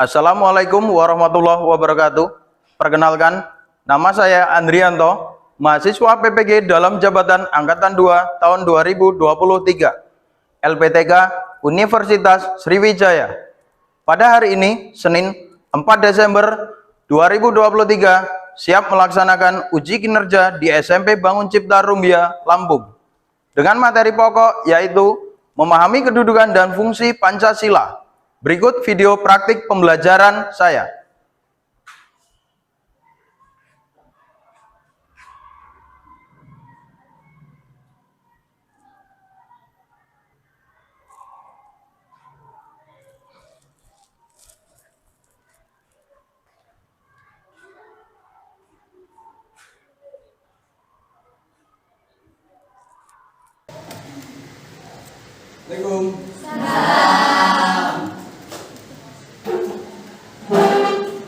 Assalamualaikum warahmatullahi wabarakatuh. Perkenalkan, nama saya Andrianto, mahasiswa PPG dalam jabatan Angkatan 2 tahun 2023, LPTK Universitas Sriwijaya. Pada hari ini, Senin 4 Desember 2023, siap melaksanakan uji kinerja di SMP Bangun Cipta Rumbia, Lampung. Dengan materi pokok yaitu memahami kedudukan dan fungsi Pancasila. Berikut video praktik pembelajaran saya. Assalamualaikum.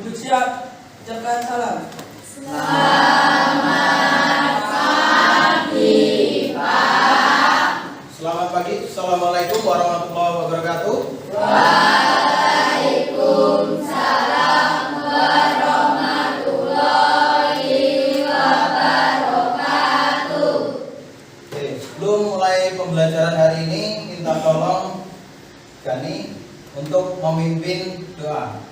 Duduk siap, ucapkan salam. Selamat pagi. Assalamualaikum warahmatullahi wabarakatuh. Oke, sebelum mulai pembelajaran hari ini, minta tolong Gani untuk memimpin doa.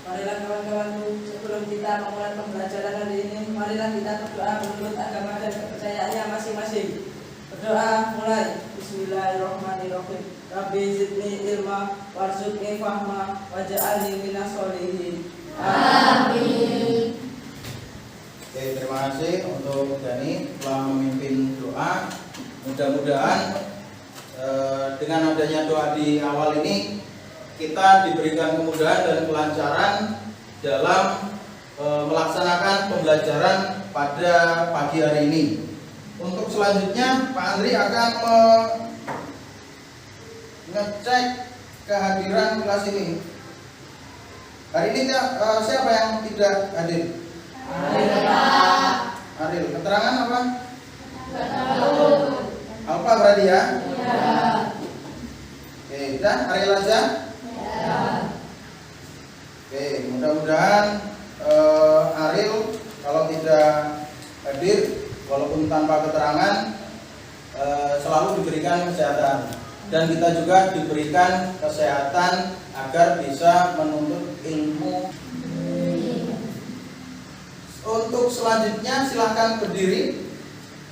Marilah kawan-kawanku, sebelum kita memulai pembelajaran hari ini, marilah kita berdoa menurut agama dan kepercayaannya masing-masing. Berdoa mulai. Bismillahirrahmanirrahim. Rabbi zidni ilma warzuqni fahma waj'alni minas sholihin. Amin. Oke, terima kasih untuk Gani telah memimpin doa. Mudah-mudahan dengan adanya doa di awal ini kita diberikan kemudahan dan kelancaran dalam melaksanakan pembelajaran pada pagi hari ini. Untuk selanjutnya Pak Andri akan mengecek kehadiran kelas ini. Hari ini siapa yang tidak hadir? Aril. Keterangan apa? Alfa berarti ya? Oke, udah Aril aja? Oke, mudah-mudahan Aril kalau tidak hadir walaupun tanpa keterangan selalu diberikan kesehatan, dan kita juga diberikan kesehatan agar bisa menuntut ilmu. Untuk selanjutnya silahkan berdiri.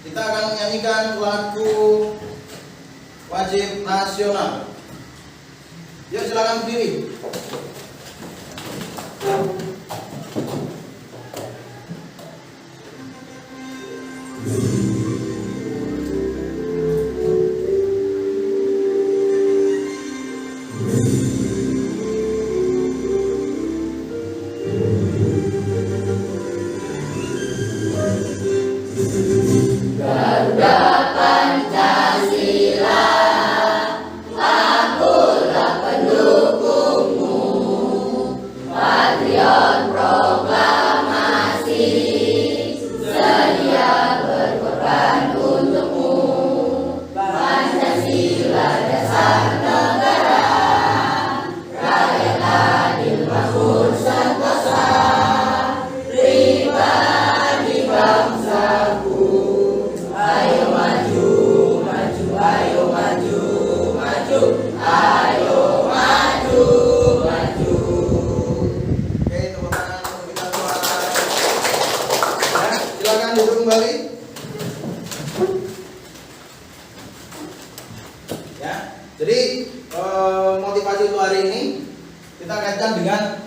Kita akan menyanyikan lagu wajib nasional. Yuk silakan berdiri. Jadi motivasi untuk hari ini kita kaitkan dengan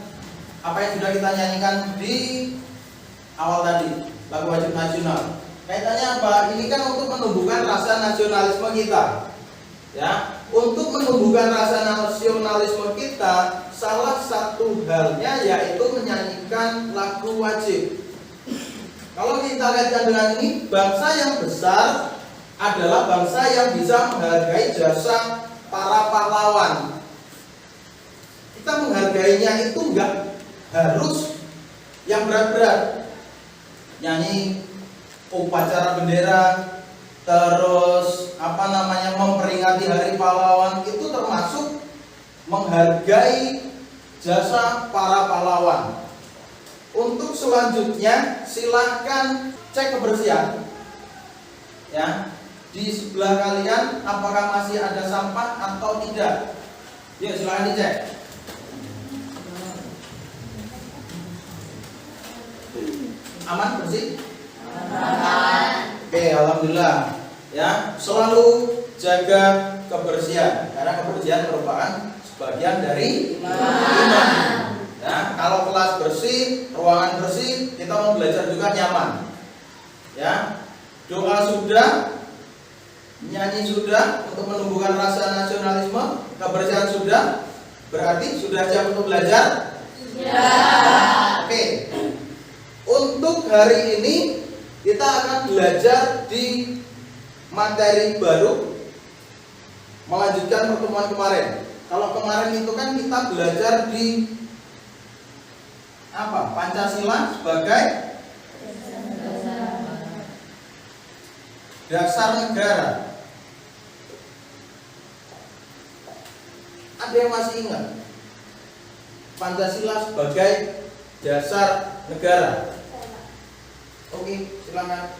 apa yang sudah kita nyanyikan di awal tadi, lagu wajib nasional. Kaitannya apa? Ini kan untuk menumbuhkan rasa nasionalisme kita. Ya, untuk menumbuhkan rasa nasionalisme kita, salah satu halnya yaitu menyanyikan lagu wajib. Kalau kita kaitkan dengan ini, bangsa yang besar adalah bangsa yang bisa menghargai jasa para pahlawan. Kita menghargainya itu enggak harus yang berat-berat. Nyanyi upacara bendera, terus memperingati hari pahlawan, itu termasuk menghargai jasa para pahlawan. Untuk selanjutnya silahkan cek kebersihan ya. Di sebelah kalian apakah masih ada sampah atau tidak? Yuk silahkan dicek. Aman, bersih? Aman. Oke, alhamdulillah. Ya, selalu jaga kebersihan karena kebersihan merupakan sebagian dari iman. Ya, kalau kelas bersih, ruangan bersih, kita mau belajar juga nyaman. Ya, doa sudah, nyanyi sudah untuk menumbuhkan rasa nasionalisme, kebersihan sudah, berarti sudah siap untuk belajar? Sudah. Oke. Untuk hari ini kita akan belajar di materi baru, melanjutkan pertemuan kemarin. Kalau kemarin itu kan kita belajar di apa? Pancasila sebagai dasar negara. Ada yang masih ingat? Pancasila sebagai dasar negara. Oke, silakan.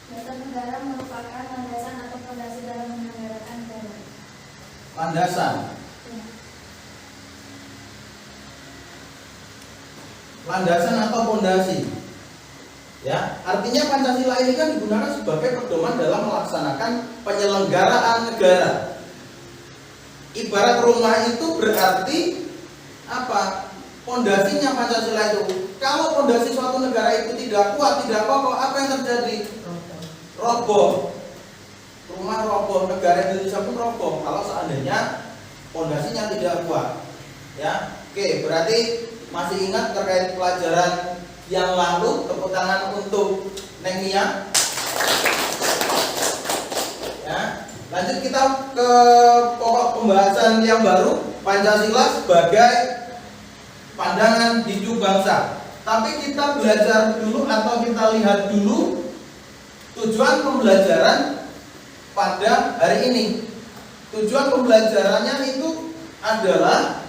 Dasar negara merupakan landasan atau fondasi dalam menyelenggarakan negara. Landasan. Landasan atau fondasi. Ya, artinya Pancasila ini kan digunakan sebagai pedoman dalam melaksanakan penyelenggaraan negara. Ibarat rumah itu berarti apa? Pondasinya Pancasila itu. Kalau pondasi suatu negara itu tidak kuat, tidak kokoh, apa yang terjadi? Roboh. Rumah roboh, negara Indonesia pun roboh kalau seandainya pondasinya tidak kuat. Ya. Oke, berarti masih ingat terkait pelajaran yang lalu? Tepuk tangan untuk Neng Nia. Ya. Lanjut kita ke pokok pembahasan yang baru, Pancasila sebagai pandangan hidup bangsa. Tapi kita belajar dulu atau kita lihat dulu tujuan pembelajaran pada hari ini. Tujuan pembelajarannya itu adalah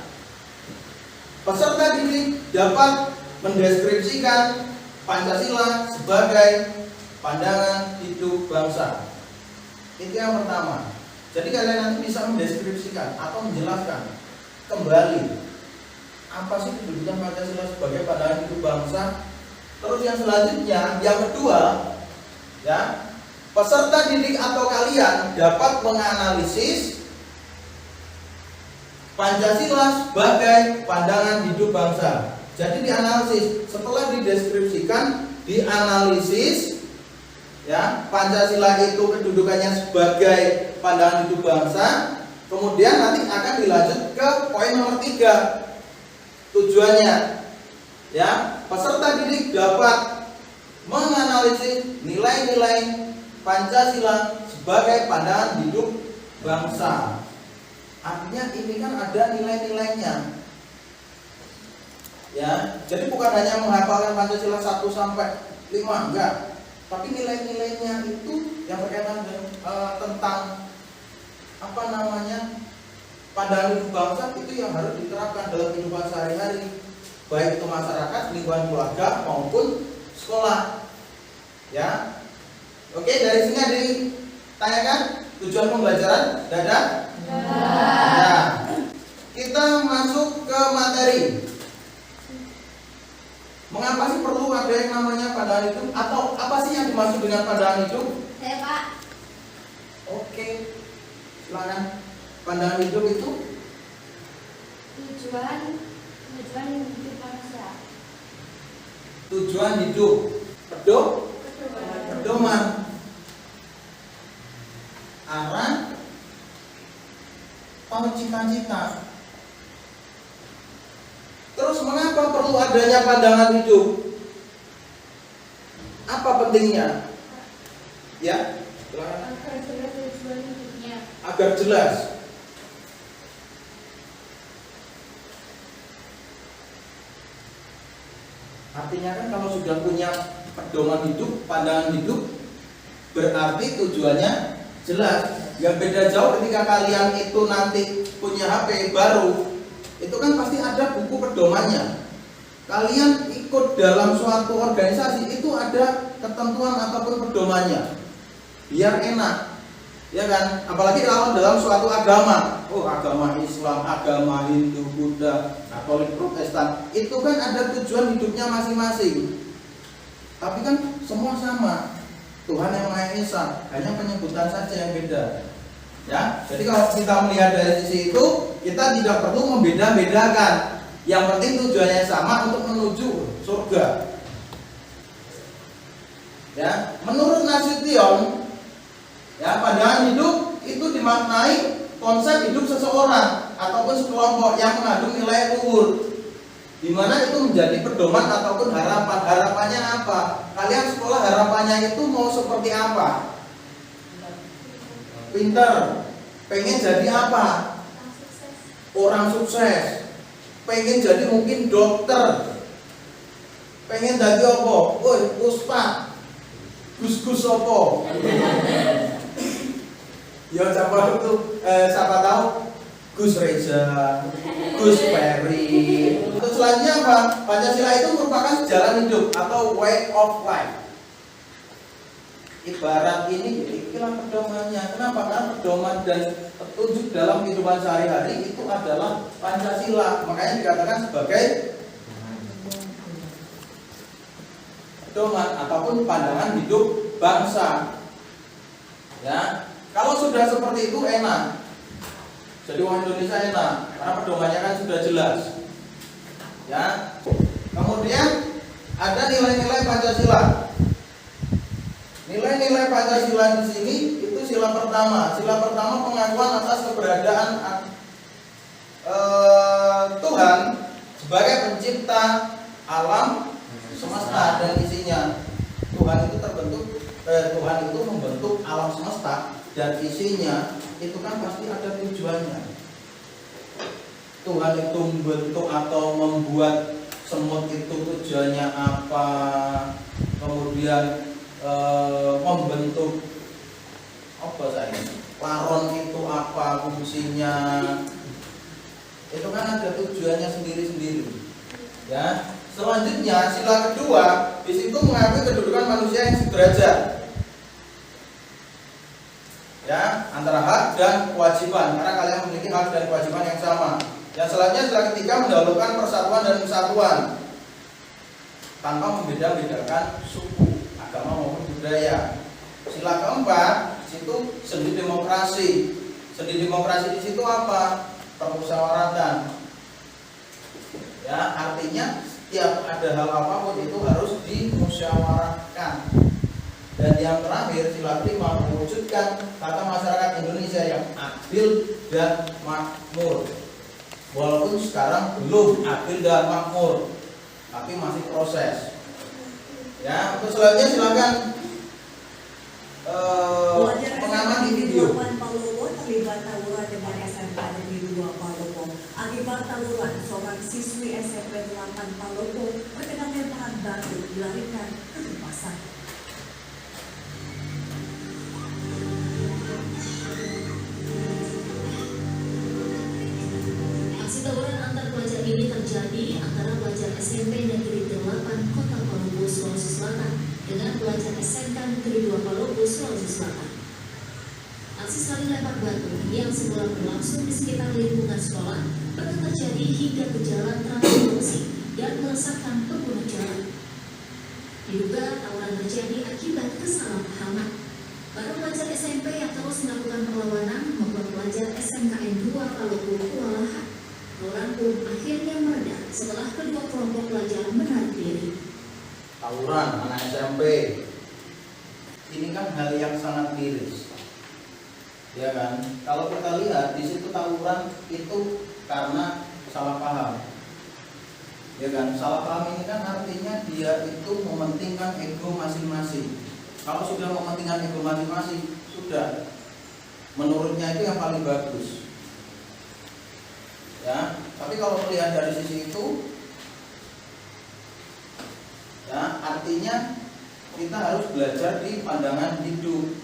peserta didik dapat mendeskripsikan Pancasila sebagai pandangan hidup bangsa. Itu yang pertama. Jadi kalian nanti bisa mendeskripsikan atau menjelaskan kembali apa sih kedudukan Pancasila sebagai pandangan hidup bangsa. Terus yang selanjutnya, yang kedua, ya, peserta didik atau kalian dapat menganalisis Pancasila sebagai pandangan hidup bangsa. Jadi dianalisis, setelah dideskripsikan, dianalisis, ya, Pancasila itu kedudukannya sebagai pandangan hidup bangsa. Kemudian nanti akan dilanjut ke poin nomor 3. Tujuannya, ya, peserta didik dapat menganalisis nilai-nilai Pancasila sebagai pandangan hidup bangsa. Artinya ini kan ada nilai-nilainya. Ya, jadi bukan hanya menghafalkan Pancasila 1 sampai 5, enggak. Tapi nilai-nilainya itu yang berkaitan dengan tentang apa namanya? Pandangan hidup bangsa itu yang harus diterapkan dalam kehidupan sehari-hari, baik itu masyarakat, lingkungan keluarga maupun sekolah. Ya, oke, dari sini ada ditanyakan tujuan pembelajaran, dadah. Nah, kita masuk ke materi. Mengapa sih perlu ada yang namanya pandangan hidup? Atau apa sih yang dimaksud dengan pandangan hidup? Saya Pak. Oke, silakan. Pandangan hidup itu Tujuan hidup manusia. tujuan hidup, pedoman, arah, atau cita-cita. Terus mengapa perlu adanya pandangan hidup? Apa pentingnya? Ya, silakan. Agar jelas tujuan hidupnya. Agar jelas. Artinya kan kalau sudah punya pedoman hidup, pandangan hidup, berarti tujuannya jelas. Yang beda jauh ketika kalian itu nanti punya HP baru, itu kan pasti ada buku pedomannya. Kalian ikut dalam suatu organisasi itu ada ketentuan ataupun pedomannya, biar enak, ya kan? Apalagi kalau dalam suatu agama, agama Islam, agama Hindu, Buddha, Katolik, Protestan, itu kan ada tujuan hidupnya masing-masing. Tapi kan semua sama, Tuhan yang Maha Esa, hanya penyebutan saja yang beda. Ya, jadi kalau kita melihat dari sisi itu, kita tidak perlu membeda-bedakan. Yang penting tujuannya sama untuk menuju surga. Ya, menurut Nasution, ya, pandangan hidup itu dimaknai konsep hidup seseorang ataupun sekelompok yang mengandung nilai luhur, di mana itu menjadi pedoman ataupun harapan. Harapannya apa? Kalian sekolah harapannya itu mau seperti apa? Pinter. Pengen jadi apa? Orang sukses. Pengen jadi mungkin dokter. Pengen jadi apa? Puspa. Gus-gus apa? Ya siapa tahu Gus Reza, Gus Ferry. Untuk selanjutnya apa? Pancasila itu merupakan jalan hidup atau way of life. Ibarat ini inilah pedomannya. Kenapa? Karena pedoman dan petunjuk dalam kehidupan sehari-hari itu adalah Pancasila. Makanya dikatakan sebagai pedoman ataupun pandangan hidup bangsa. Ya, kalau sudah seperti itu enak. Jadi orang Indonesia enak karena pedomannya kan sudah jelas. Ya. Kemudian ada nilai-nilai Pancasila. Nilai-nilai Pancasila di sini itu sila pertama. Sila pertama pengakuan atas keberadaan Tuhan sebagai pencipta alam semesta dan isinya. Tuhan itu membentuk alam semesta dan isinya itu kan pasti ada tujuannya. Tuhan itu membentuk atau membuat semut itu tujuannya apa? Kemudian membentuk laron itu apa fungsinya, itu kan ada tujuannya sendiri-sendiri. Ya, selanjutnya sila kedua di situ mengakui kedudukan manusia yang sederajat, ya, antara hak dan kewajiban, karena kalian memiliki hak dan kewajiban yang sama. Yang selanjutnya sila ketiga mendahulukan persatuan dan kesatuan tanpa membeda-bedakan suku, agama maupun budaya. Sila keempat di situ sendi demokrasi. Sendi demokrasi di situ apa? Permusyawaratan. Ya, artinya setiap ada hal apapun itu harus dimusyawarahkan. Dan yang terakhir sila kelima mewujudkan tata masyarakat Indonesia yang adil dan makmur. Walaupun sekarang belum adil dan makmur, tapi masih proses. Ya, untuk selanjutnya silakan pengaman di video. Palopo terlibat tawuran dengan SMK Negeri 2 Palopo. Akibat tawuran, seorang siswi SMP 8 Palopo terkena lemparan batu dilarikan ke rumah sakit. Aksi tawuran antar pelajar ini terjadi antara pelajar SMP Negeri 8 Kota Palopo, Sulawesi Selatan dengan pelajar SMK Negeri 2 Palopo, Sulawesi Selatan. Aksi saling lempar batu yang semula berlangsung di sekitar lingkungan sekolah pernah terjadi hingga ke jalan transportasi dan meresahkan pengguna jalan. Diduga tawuran terjadi akibat kesalahpahaman. Para pelajar SMP yang terus melakukan perlawanan membuat pelajar SMKN 2 Palopo kewalahan. Tawuran pun akhirnya mereda setelah kedua kelompok pelajar menarik diri. Tawuran anak SMP ini kan hal yang sangat miris, ya kan? Kalau kita lihat di situ tawuran itu karena salah paham, ya kan? Salah paham ini kan artinya dia itu mementingkan ego masing-masing. Kalau sudah mementingkan ego masing-masing, sudah menurutnya itu yang paling bagus. Ya, tapi kalau melihat dari sisi itu, ya artinya kita harus belajar di pandangan hidup.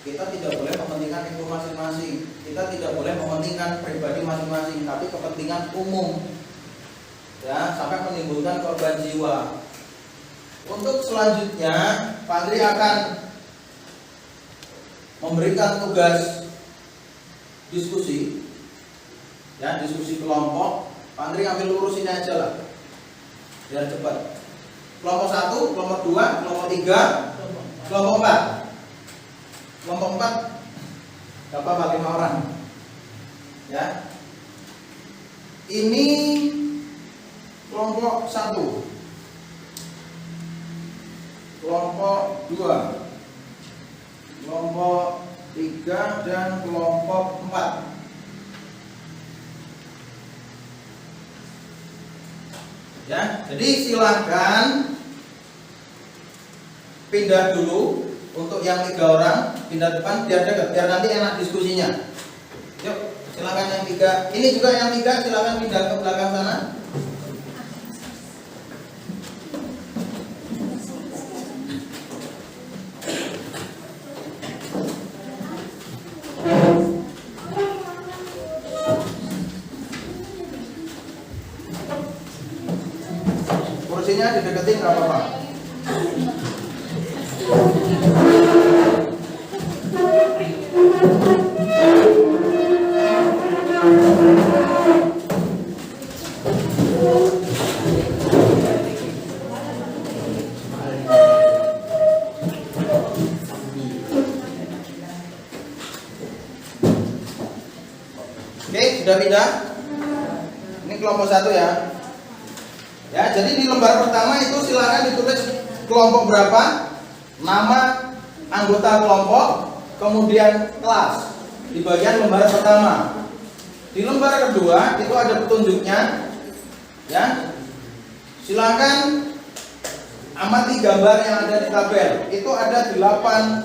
Kita tidak boleh mementingkan ego masing-masing. Kita tidak boleh mementingkan pribadi masing-masing, tapi kepentingan umum. Ya, sampai menimbulkan korban jiwa. Untuk selanjutnya, Pak Andri akan memberikan tugas diskusi, ya, diskusi kelompok. Pak Andri ambil lurus ini aja lah, biar cepat. Kelompok 1, kelompok 2, kelompok 3, kelompok 4. Kelompok 4 berapa 5 orang, ya. Ini kelompok 1, kelompok 2, kelompok 3 dan kelompok 4. Ya, jadi silakan pindah dulu untuk yang 3 orang, pindah depan biar dekat, biar nanti enak diskusinya. Yuk, silakan yang 3. Ini juga yang 3 silakan pindah ke belakang sana. Kursinya dideketin nggak apa-apa. Oke, sudah pindah. Ini kelompok 1 ya. Ya, jadi di lembar pertama itu silakan ditulis kelompok berapa, nama anggota kelompok, kemudian kelas di bagian lembar pertama. Di lembar kedua itu ada petunjuknya, ya. Silakan amati gambar yang ada di tabel. Itu ada 8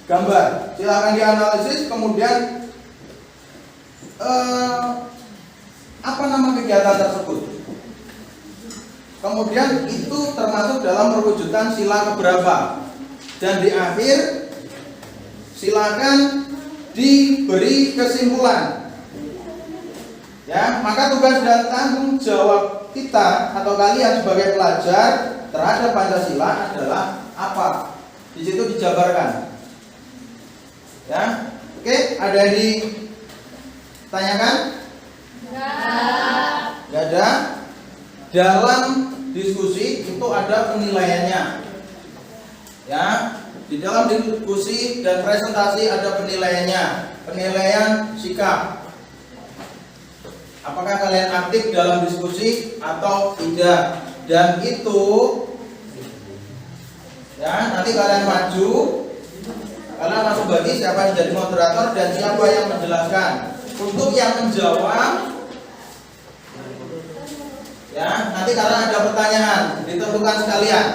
gambar. Silakan dianalisis, kemudian apa nama kegiatan tersebut. Kemudian itu termasuk dalam perwujudan sila keberapa. Dan di akhir silakan diberi kesimpulan. Ya, maka tugas dan tanggung jawab kita atau kalian sebagai pelajar terhadap Pancasila adalah apa? Di situ dijabarkan. Ya, oke, ada yang ditanyakan? Enggak ada. Dalam diskusi itu ada penilaiannya. Ya, di dalam diskusi dan presentasi ada penilaiannya. Penilaian sikap. Apakah kalian aktif dalam diskusi atau tidak? Dan itu, ya, nanti kalian maju, kalian langsung bagi siapa yang jadi moderator dan siapa yang menjelaskan. Untuk yang menjawab, ya, nanti karena ada pertanyaan ditentukan sekalian.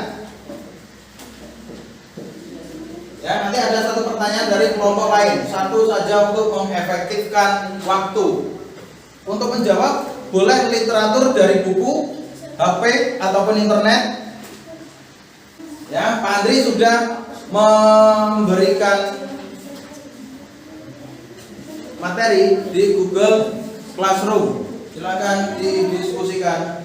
Ya, nanti ada satu pertanyaan dari kelompok lain, satu saja untuk mengefektifkan waktu. Untuk menjawab boleh literatur dari buku, HP ataupun internet. Ya, Pak Andri sudah memberikan materi di Google Classroom. Silakan didiskusikan.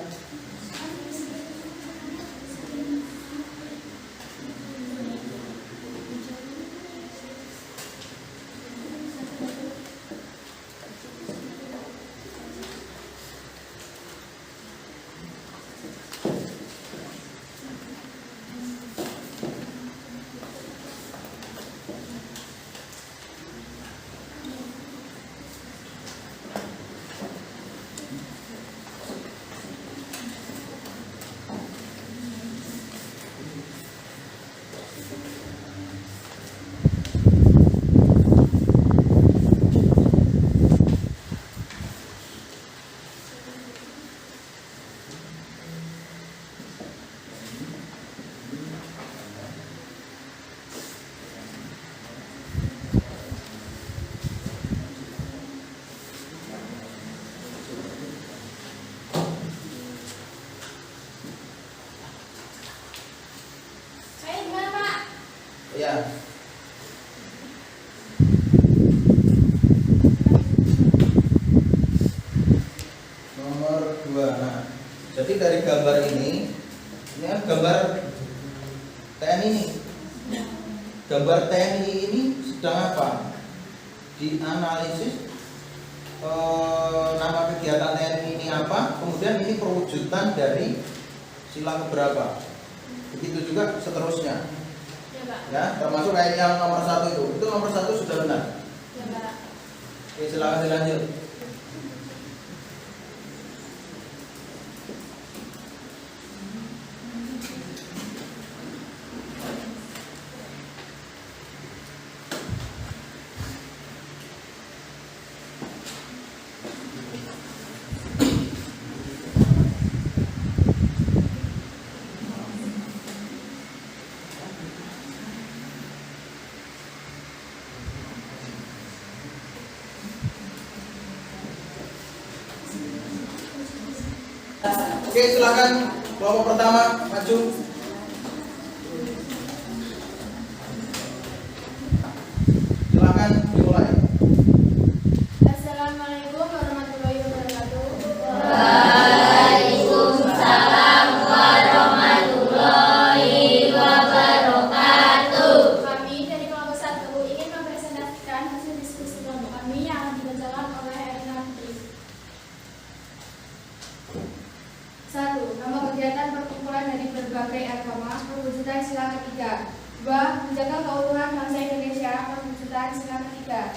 Ya. Jadi dari gambar ini kan gambar TNI ini. Gambar TNI ini sedang apa? Dianalisis nama kegiatan TNI ini apa, kemudian ini perwujudan dari sila keberapa. Begitu juga seterusnya. Ya, Pak. Ya, termasuk kayak yang nomor 1 itu nomor 1 sudah benar. Ya, Pak. Oke, silakan dilanjut. Oke, silakan kelompok pertama maju. Silakan dimulai. Assalamualaikum warahmatullahi wabarakatuh. Waalaikumsalam warahmatullahi wabarakatuh. Kami dari kelompok 1 ingin mempresentasikan hasil diskusi kelompok kami yang dibacakan oleh Erina Putri. 1. Nama kegiatan perkumpulan dari berbagai agama, perwujudan sila ketiga. 2. Menjaga keutuhan bangsa Indonesia, perwujudan sila ketiga.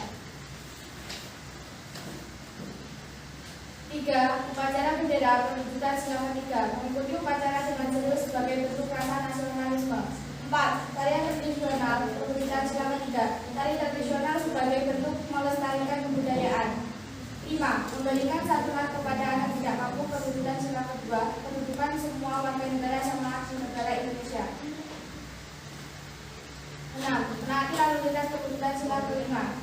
3. Upacara bendera, perwujudan sila ketiga. Mengikuti upacara dengan serius sebagai bentuk rasa nasionalisme. 4. Tarian tradisional, perwujudan sila ketiga. Tari tradisional sebagai bentuk melestarikan kebudayaan. 5. Memberikan santunan kepada anak tidak mampu, perwujudan sila kedua. Kedudukan semua warga negara sama di negara Indonesia. 6. Menaati lalu lintas, perwujudan sila kelima.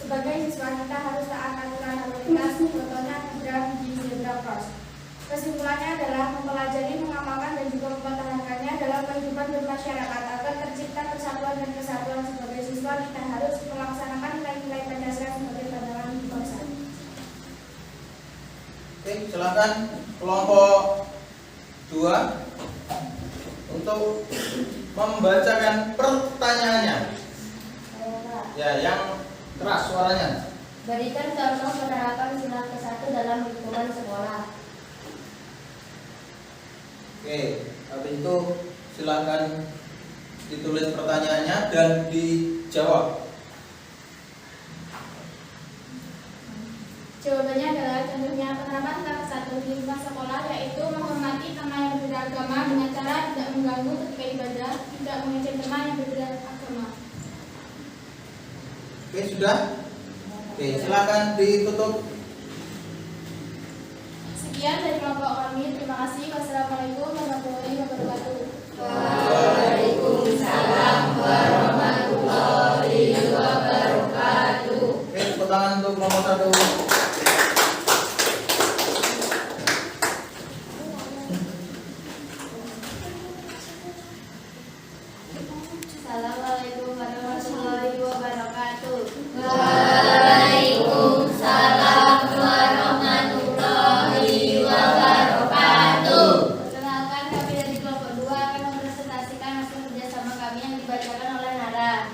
Sebagai siswa kita harus taat aturan lalu lintas, contohnya program di zebra cross. Kesimpulannya adalah mempelajari, mengamalkan dan juga mempertahankannya dalam kehidupan bermasyarakat agar tercipta persatuan dan kesatuan. Sebagai siswa kita harus melaksanakan nilai-nilai Pancasila sebagai pandangan hidup bangsa. Oke, silakan kelompok 2 untuk membacakan pertanyaannya. Ya, yang keras suaranya. Berikan contoh penerapan sila ke-1 dalam lingkungan sekolah. Oke, habis itu silakan ditulis pertanyaannya dan dijawab. Jawabannya adalah contohnya penerapan sila ke-1 di lingkungan sekolah, yaitu menghormati teman yang berbeda agama dengan cara tidak mengganggu ketika ibadah, tidak mengejek teman yang berbeda agama. Oke, sudah? Oke, silakan ditutup. Sekian dari kelompok kami. Terima kasih. Wassalamualaikum warahmatullahi wabarakatuh. Waalaikumsalam warahmatullahi wabarakatuh. Oke, tepuk tangan untuk kelompok 1. Assalamualaikum warahmatullahi wabarakatuh. Waalaikumsalam warahmatullahi wabarakatuh. Perkenalkan, kami dari kelompok 2 akan mempresentasikan hasil kerjasama kami yang dibacakan oleh Nara.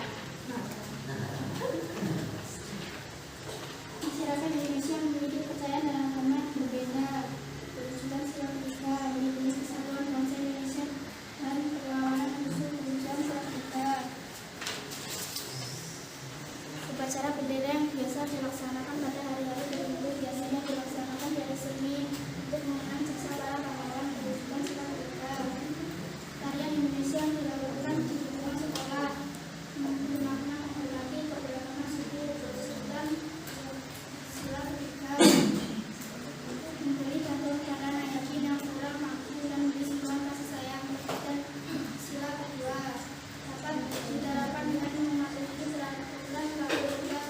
Masyarakat Indonesia memiliki kepercayaan dalam agama yang berbeda. Perwujudan sila ketiga, melindungi kesatuan bangsa Indonesia dan perlawanan musuh. Perwujudan sila ketiga. Upacara bendera yang biasa dilaksanakan pada hari-hari tertentu biasanya dilaksanakan di hari Senin untuk mengenang jasa para pahlawan. Perwujudan sila ketiga. Tarian Indonesia yang dilakukan di lingkungan sekolah bermakna menghormati keberagaman suku. Perwujudan sila ketiga. Memberi contoh pada anak yatim yang kurang mampu dan berisikan kasih sayang. Perwujudan sila kedua dapat diterapkan dengan mematuhi peraturan lalu lintas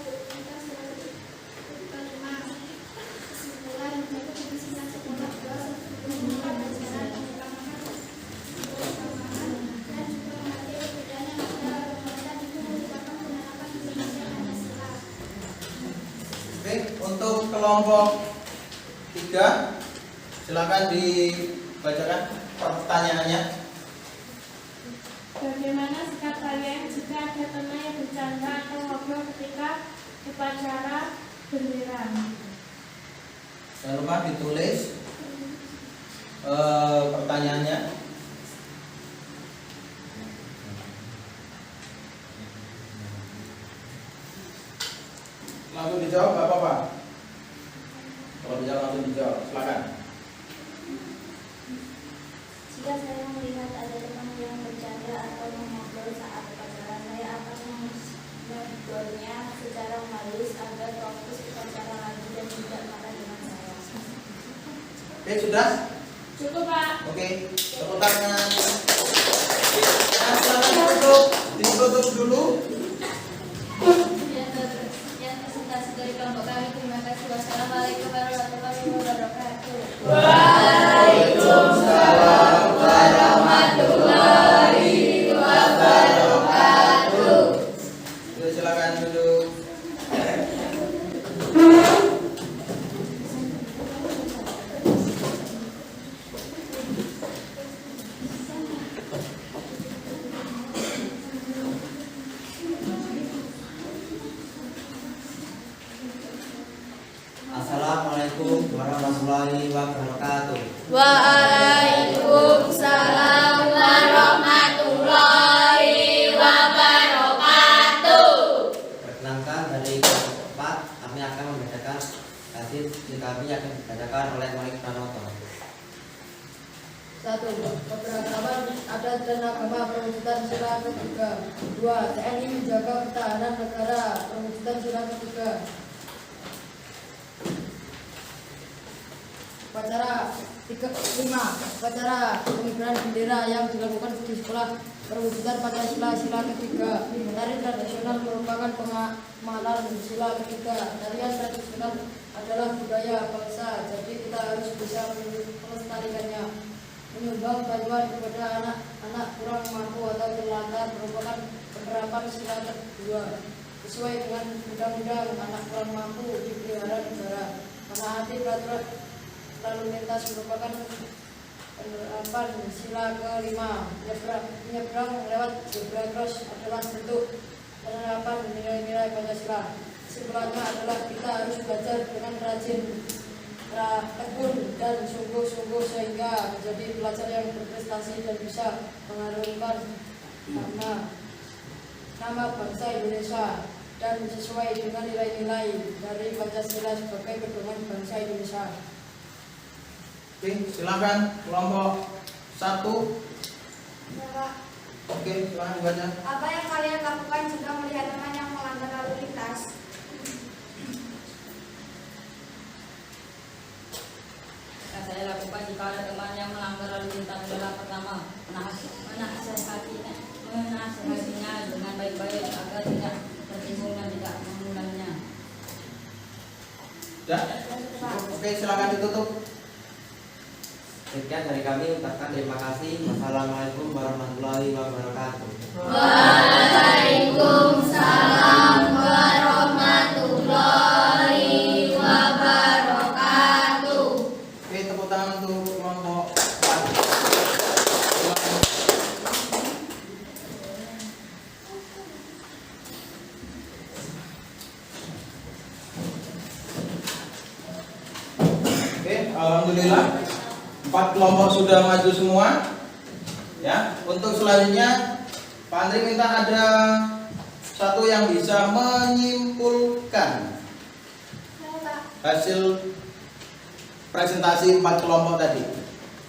sila kelima. Kesimpulan, menjaga kedisiplinan sekolah adalah merupakan ajaran yang utamakan kebersamaan dan juga menghargai perbedaan yang ada. Pemerintah itu merupakan penerapan Indonesia Pancasila. Oke, untuk kelompok 3 silakan bacakan pertanyaannya. Bagaimana sikap kalian jika ada teman yang bercanda atau ngobrol ketika upacara bendera? Jangan lupa ditulis pertanyaannya. Langsung dijawab nggak apa-apa. Kalau bisa langsung dijawab, silakan. Jika saya melihat ada teman yang bercanda atau mengobrol saat upacara, saya akan menegurnya secara halus agar fokus upacara lagi dan tidak marah dengan saya. Oke, sudah? Cukup, Pak. Oke, tepuk tangan. Nah, silakan ditutup dulu. Yang presentasi dari kelompok kami, terima kasih. Wassalamualaikum warahmatullahi wabarakatuh. Waalaikumsalam warahmatullahi wabarakatuh. Silakan duduk. Assalamualaikum warahmatullahi wabarakatuh. Waalaikumsalam warahmatullahi wabarakatuh. Perkenalkan dari kelompok 4, kami akan membacakan hadis yang kami akan dibacakan oleh Malik Pranoto. 1. Keberagaman adat dan agama perwujudan sila ketiga. 2. TNI menjaga pertahanan negara perwujudan sila ketiga. Upacara 5. Upacara pengibaran bendera yang dilakukan di sekolah perwujudan Pancasila sila ketiga. Tari tradisional merupakan pengamalan sila ketiga. Tarian tradisional adalah budaya bangsa, jadi kita harus bisa melestarikannya. Menyumbang bantuan kepada anak-anak kurang mampu atau terlantar merupakan penerapan sila kedua sesuai dengan undang-undang anak kurang mampu dipelihara negara. Menaati peraturan lalu lintas merupakan penerapan sila ke-5. Menyeberang lewat zebra cross adalah bentuk penerapan nilai-nilai Pancasila. Kesimpulannya adalah kita harus belajar dengan rajin, tekun dan sungguh-sungguh sehingga menjadi pelajar yang berprestasi dan bisa mengharumkan nama bangsa Indonesia dan sesuai dengan nilai-nilai dari Pancasila sebagai pedoman bangsa Indonesia. Oke, silakan kelompok 1. Bapak, Oke, silakan dibaca. apa yang kalian lakukan jika melihat teman yang melanggar lalu lintas? Yang saya lakukan jika ada teman yang melanggar lalu lintas adalah pertama, menasihatinya dengan baik-baik agar tidak tersinggung dan tidak mengulangnya. Sudah? Oke, silakan ditutup. Sekian dari kami, ucapkan terima kasih. Wassalamualaikum warahmatullahi wabarakatuh. Waalaikumsalam warahmatullahi wabarakatuh. Oke, tepuk tangan untuk kelompok 4. Silakan. Oke, alhamdulillah 4 kelompok sudah maju semua. Ya, untuk selanjutnya Pak Andri minta ada satu yang bisa menyimpulkan Saya, Pak. hasil presentasi 4 kelompok tadi.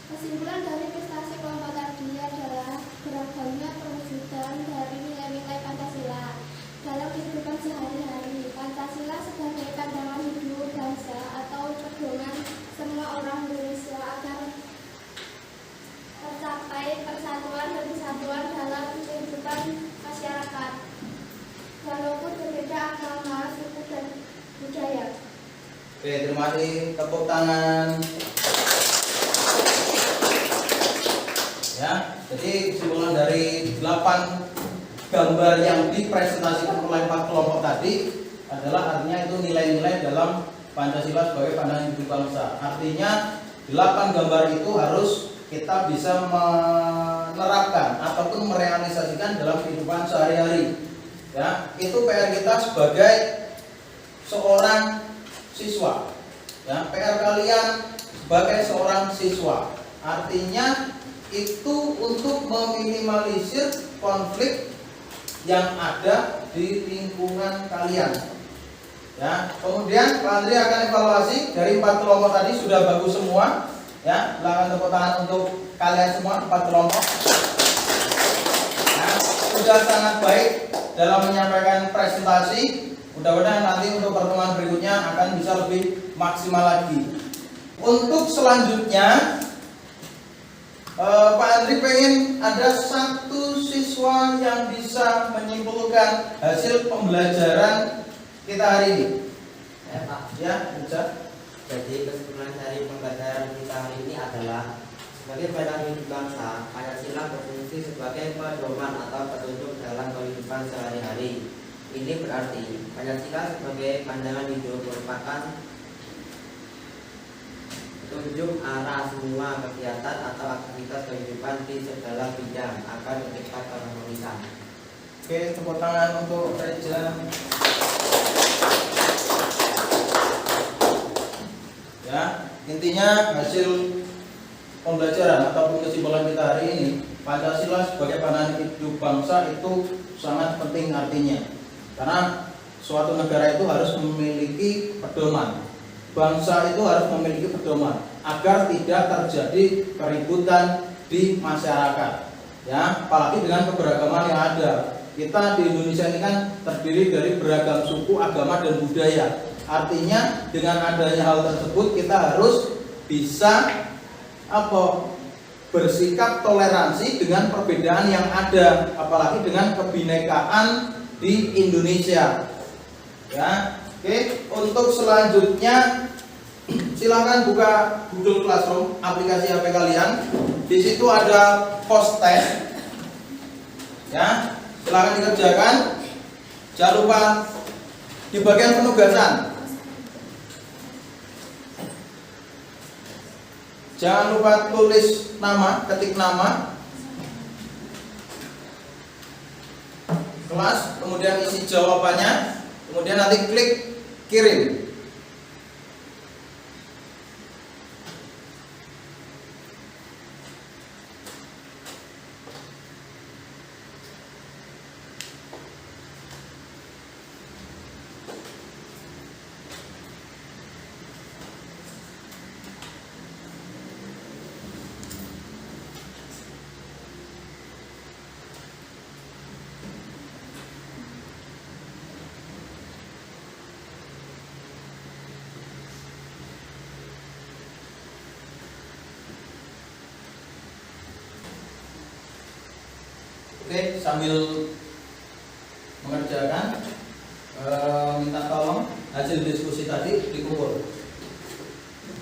Kesimpulan dari prestasi kelompok tadi adalah beragamnya perwujudan dari nilai-nilai Pancasila dalam kehidupan sehari-hari. Pancasila sebagai pandangan hidup bangsa atau pedoman semua orang Indonesia agar tercapai persatuan dan kesatuan dalam kehidupan masyarakat, walaupun berbeda agama, suku, dan budaya. Oke, terima kasih. Tepuk tangan. Ya, jadi kesimpulan dari 8 gambar yang dipresentasikan oleh 4 kelompok tadi adalah artinya itu nilai-nilai dalam Pancasila sebagai pandangan hidup bangsa. Artinya 8 gambar itu harus kita bisa menerapkan ataupun merealisasikan dalam kehidupan sehari-hari. Ya, itu PR kita sebagai seorang siswa. Ya, PR kalian sebagai seorang siswa. Artinya itu untuk meminimalisir konflik yang ada di lingkungan kalian. Ya, kemudian Pak Andri akan evaluasi dari 4 kelompok tadi sudah bagus semua. Ya, silakan tepuk tangan untuk kalian semua 4 kelompok. Ya, sudah sangat baik dalam menyampaikan presentasi. Mudah-mudahan nanti untuk pertemuan berikutnya akan bisa lebih maksimal lagi. Untuk selanjutnya, Pak Andri pengen ada 1 siswa yang bisa menyimpulkan hasil pembelajaran kita hari ini. Ya Pak. Ya, bisa. Jadi kesimpulan dari pembelajaran kita hari ini adalah sebagai badan hidup bangsa, Pancasila berfungsi sebagai pedoman atau petunjuk dalam kehidupan sehari-hari. Ini berarti Pancasila sebagai pandangan hidup merupakan petunjuk arah semua kegiatan atau aktivitas kehidupan di segala bidang agar tercipta keharmonisan. Oke, tepuk tangan untuk Reza. Ya, intinya hasil pembelajaran ataupun kesimpulan kita hari ini, Pancasila sebagai pandangan hidup bangsa itu sangat penting artinya. Karena suatu negara itu harus memiliki pedoman. Bangsa itu harus memiliki pedoman agar tidak terjadi keributan di masyarakat. Ya, apalagi dengan keberagaman yang ada. Kita di Indonesia ini kan terdiri dari beragam suku, agama dan budaya. Artinya dengan adanya hal tersebut kita harus bisa bersikap toleransi dengan perbedaan yang ada, apalagi dengan kebinekaan di Indonesia. Ya, oke. Untuk selanjutnya silakan buka Google Classroom, aplikasi HP kalian. Di situ ada post test. Ya, silakan dikerjakan. Jangan lupa di bagian penugasan, jangan lupa tulis nama, ketik nama, kelas, kemudian isi jawabannya, kemudian nanti klik kirim. Oke, sambil mengerjakan, minta tolong hasil diskusi tadi dikumpul.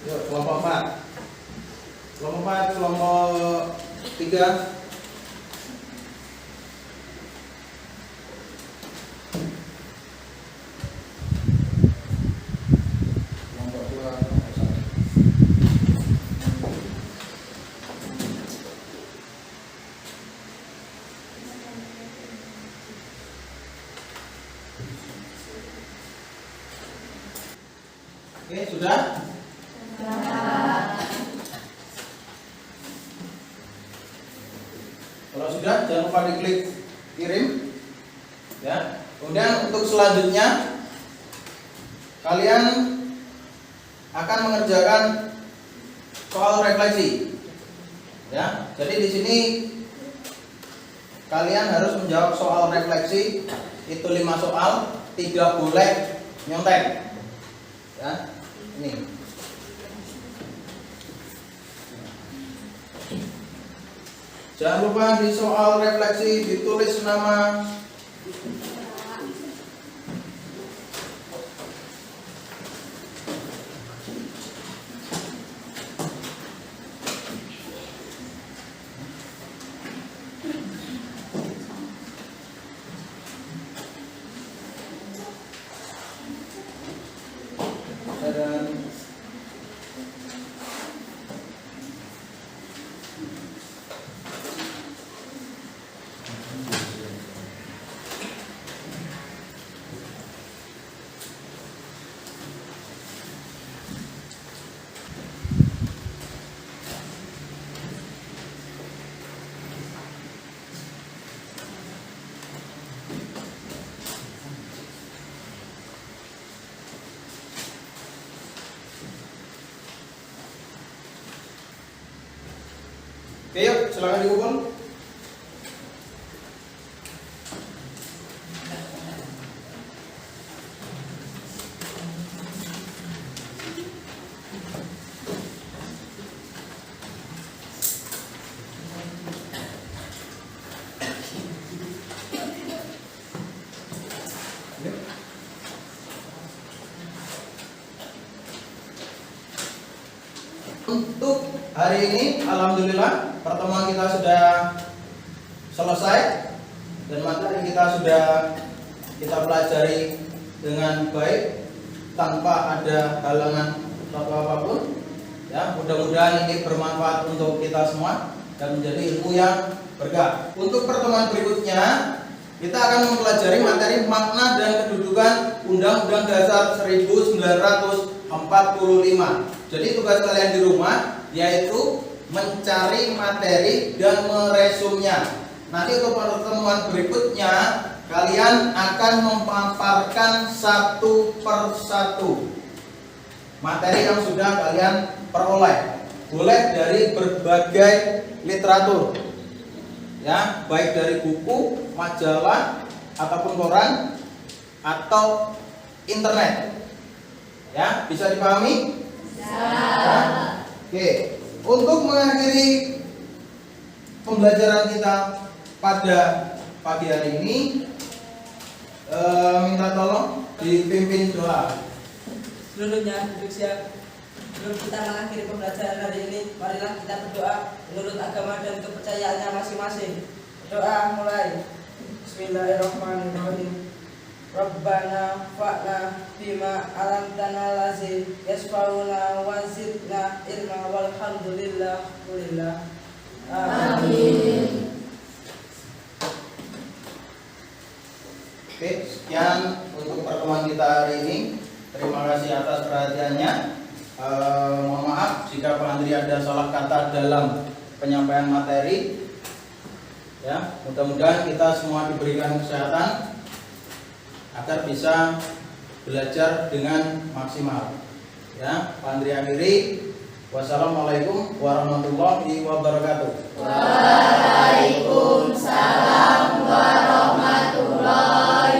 Yuk, kelompok 4. Kelompok 4, kelompok 3. Kelompok 2, kelompok 1. Oke, sudah? Kalau sudah, jangan lupa diklik kirim. Ya. Kemudian untuk selanjutnya kalian akan mengerjakan soal refleksi. Ya. Jadi di sini kalian harus menjawab soal refleksi. Itu 5 soal, 3 boleh nyontek. Ya. Ini. Jangan lupa di soal refleksi ditulis nama, dan Oke, yuk silakan dikumpul. Untuk hari ini alhamdulillah pertemuan kita sudah selesai dan materi kita sudah kita pelajari dengan baik tanpa ada halangan atau apapun. Ya, mudah-mudahan ini bermanfaat untuk kita semua dan menjadi ilmu yang berkah. Untuk pertemuan berikutnya kita akan mempelajari materi makna dan kedudukan Undang-Undang Dasar 1945. Jadi tugas kalian di rumah yaitu mencari materi dan meresumnya. Nanti untuk pertemuan berikutnya kalian akan memaparkan satu persatu materi yang sudah kalian peroleh. Boleh dari berbagai literatur, ya, baik dari buku, majalah, ataupun koran, atau internet. Ya, bisa dipahami? Ya. Oke, untuk mengakhiri pembelajaran kita pada pagi hari ini, minta tolong dipimpin doa. Seluruhnya duduk siap. Sebelum kita mengakhiri pembelajaran hari ini, marilah kita berdoa menurut agama dan kepercayaannya masing-masing. Doa mulai. Bismillahirrahmanirrahim. Rabbana fa'na bima alamtana lazi yasfauna wa zidna ilma walhamdulillah kulillah. Amin. Oke, sekian untuk pertemuan kita hari ini. Terima kasih atas perhatiannya. Mohon maaf jika Pak Andri ada salah kata dalam penyampaian materi. Ya, mudah-mudahan kita semua diberikan kesehatan agar bisa belajar dengan maksimal. Ya, Pak Andri akhiri. Wassalamualaikum warahmatullahi wabarakatuh. Waalaikumsalam warahmatullahi